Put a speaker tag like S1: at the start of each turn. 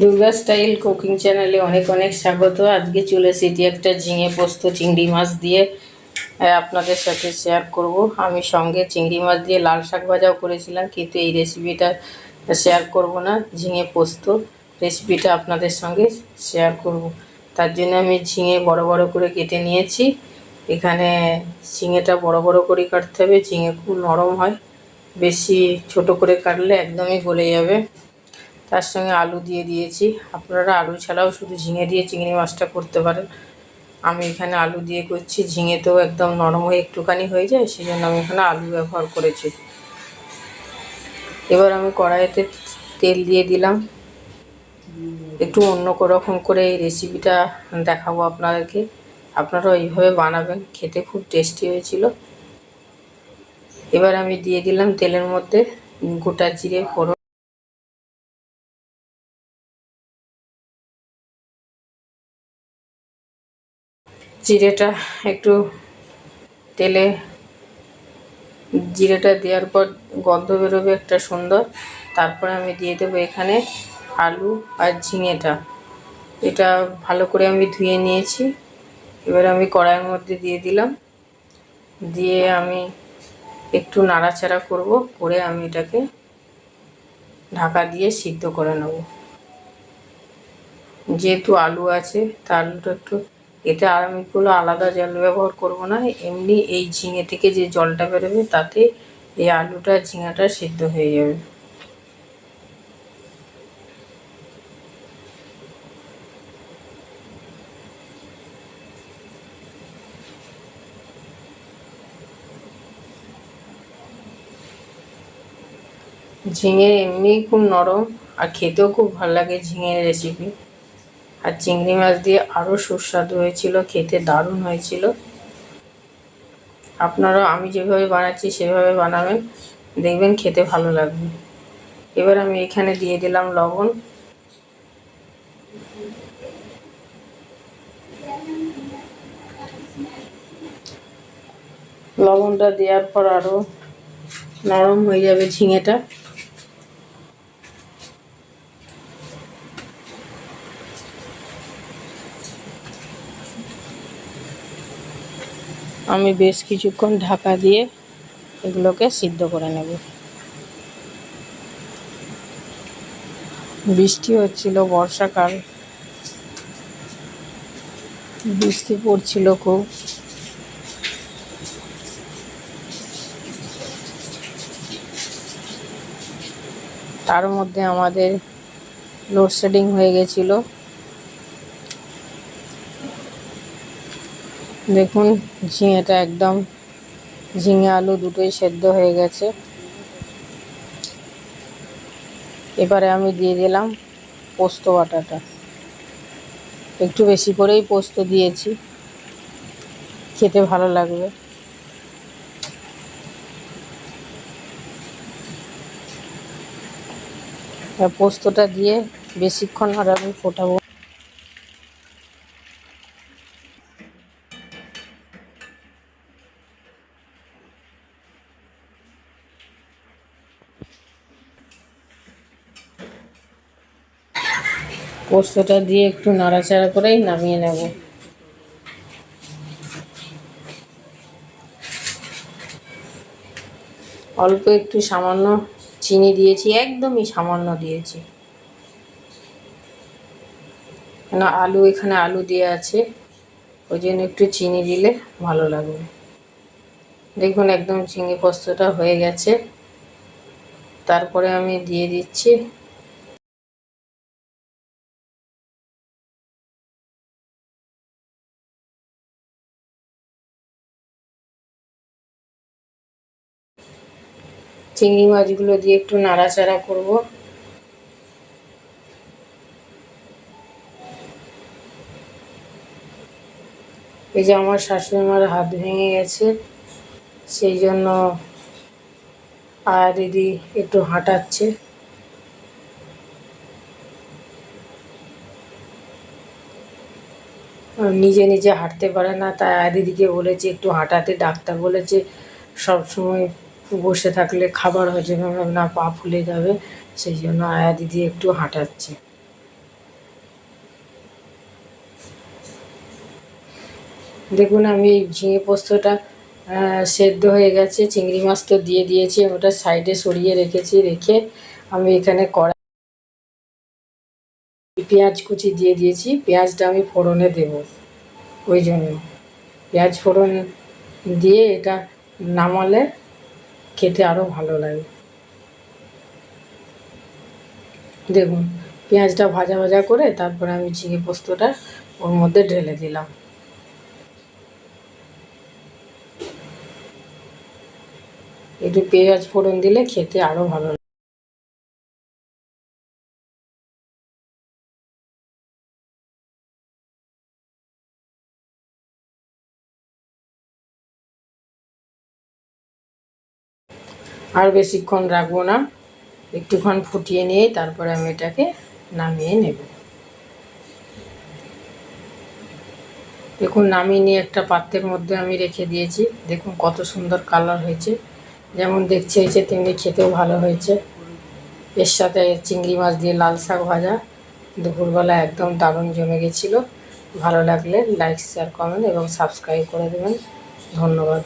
S1: Durga style cooking চ্যানেলে অনেক অনেক স্বাগত। আজকে চলে এসেছি একটা ঝিঙে পোস্ত চিংড়ি মাছ দিয়ে আপনাদের সাথে শেয়ার করব। আমি সঙ্গে চিংড়ি মাছ দিয়ে লাল শাক ভাজাও করেছিলাম, কিন্তু এই রেসিপিটা শেয়ার করব না। ঝিঙে পোস্ত রেসিপিটা আপনাদের সঙ্গে শেয়ার করব। তার জন্য আমি ঝিঙে বড় বড় করে কেটে নিয়েছি। এখানে ঝিঙেটা বড় বড় করে কাটতে হবে, ঝিঙে খুব নরম হয়, বেশি ছোট করে কাটলে একদমই গলে যাবে। তার সঙ্গে আলু দিয়ে দিয়েছি। আপনারা আলু ছাড়াও শুধু ঝিঙে দিয়ে চিংড়ি মাছটা করতে পারেন। আমি এখানে আলু দিয়ে করছি, ঝিঙে তো একদম নরম হয়ে একটুখানি হয়ে যায়, সেই জন্য আমি এখানে আলু ব্যবহার করেছি। এবার আমি কড়াইতে তেল দিয়ে দিলাম। একটু অন্য রকম করে এই রেসিপিটা দেখাবো আপনাদেরকে। আপনারাও এইভাবে বানাবেন, খেতে খুব টেস্টি হয়েছিল। এবার আমি দিয়ে দিলাম তেলের মধ্যে গোটা জিরে ফোড়ন। জিরেটা একটু তেলে জিরেটা দেওয়ার পর গন্ধ বেরোবে একটা সুন্দর। তারপরে আমি দিয়ে দেবো এখানে আলু আর ঝিঙেটা। এটা ভালো করে আমি ধুয়ে নিয়েছি। এবার আমি কড়াইয়ের মধ্যে দিয়ে দিলাম, দিয়ে আমি একটু নাড়াচাড়া করব, করে আমি এটাকে ঢাকা দিয়ে সিদ্ধ করে নেব। যেহেতু আলু আছে, তা আলুটা একটু এতে আর আমি কোনো আলাদা জল ব্যবহার করব না। এমনি এই ঝিঙে থেকে যে জলটা বেরোবে তাতে এই আলুটা ঝিঙাটা সিদ্ধ হয়ে যাবে। ঝিঙে এমনি খুব নরম আর খেতেও খুব ভালো লাগে ঝিঙের রেসিপি। আর চিংড়ি মাছ দিয়ে আরও সুস্বাদু হয়েছিল, খেতে দারুণ হয়েছিল। আপনারাও আমি যেভাবে বানাচ্ছি সেভাবে বানাবেন, দেখবেন খেতে ভালো লাগবে। এবার আমি এখানে দিয়ে দিলাম লবণ। লবণটা দেওয়ার পর আরও নরম হয়ে যাবে ঝিঙেটা। আমি বেশ কিছুক্ষণ ঢাকা দিয়ে এগুলোকে সিদ্ধ করে নেব। বৃষ্টি হচ্ছিল, বর্ষাকাল, বৃষ্টি পড়ছিল খুব। তার মধ্যে আমাদের লোডশেডিং হয়ে গেছিল। দেখুন ঝিঙেটা একদম, ঝিঙে আলু দুটোই সেদ্ধ হয়ে গেছে। এবারে আমি দিয়ে দিলাম পোস্ত বাটাটা। একটু বেশি করেই পোস্ত দিয়েছি, খেতে ভালো লাগবে। পোস্তটা দিয়ে বেশিক্ষণ আর আমি ফোটাবো। পোস্তটা দিয়ে একটু নাড়াচাড়া করেই নামিয়ে নেব। অল্প একটু সামান্য চিনি দিয়েছি, একদমই সামান্য দিয়েছি, কেন এখানে আলু দেওয়া আছে, ওই জন্য একটু চিনি দিলে ভালো লাগবে। দেখুন একদম ঝিঙে পোস্তটা হয়ে গেছে। তারপরে আমি দিয়ে দিচ্ছি চিংড়ি মাছগুলো দিয়ে একটু নাড়াচাড়া করব। এই যে আমার শাশুড়ি মার হাত ভেঙে গেছে, সেই জন্য আয়া দিদি একটু হাঁটাচ্ছে। নিজে নিজে হাঁটতে পারে না, তাই আয়া দিদিকে বলেছে একটু হাঁটাতে। ডাক্তার বলেছে সব সময় বসে থাকলে খাবার হজম হবে না, পা ফুলে যাবে, সেই জন্য আয়া দিদি একটু হাঁটাচ্ছে। দেখুন আমি এই ঝিঙে পোস্তটা সেদ্ধ হয়ে গেছে, চিংড়ি মাছ তো দিয়ে দিয়েছি, ওটা সাইডে সরিয়ে রেখেছি। রেখে আমি এখানে কড়াই পেঁয়াজ কুচি দিয়ে দিয়েছি। পেঁয়াজটা আমি ফোড়নে দেব, ওই জন্য পেঁয়াজ ফোড়ন দিয়ে এটা নামালে খেতে আরও ভালো লাগে। দেখুন পেঁয়াজটা ভাজা ভাজা করে তারপরে আমি ঝিঙে পোস্তটা ওর মধ্যে ঢেলে দিলাম। একটু পেঁয়াজ ফোড়ন দিলে খেতে আরও ভালো লাগে। আর বেশিক্ষণ রাখবো না, একটুক্ষণ ফুটিয়ে নিয়ে তারপরে আমি এটাকে নামিয়ে নেব। দেখুন নামিয়ে নিয়ে একটা পাত্রের মধ্যে আমি রেখে দিয়েছি। দেখুন কত সুন্দর কালার হয়েছে, যেমন দেখতে হয়েছে তেমনি খেতেও ভালো হয়েছে। এর সাথে চিংড়ি মাছ দিয়ে লাল শাক ভাজা দুপুরবেলা একদম দারুণ জমে গেছিলো। ভালো লাগলে লাইক শেয়ার কমেন্ট এবং সাবস্ক্রাইব করে দেবেন। ধন্যবাদ।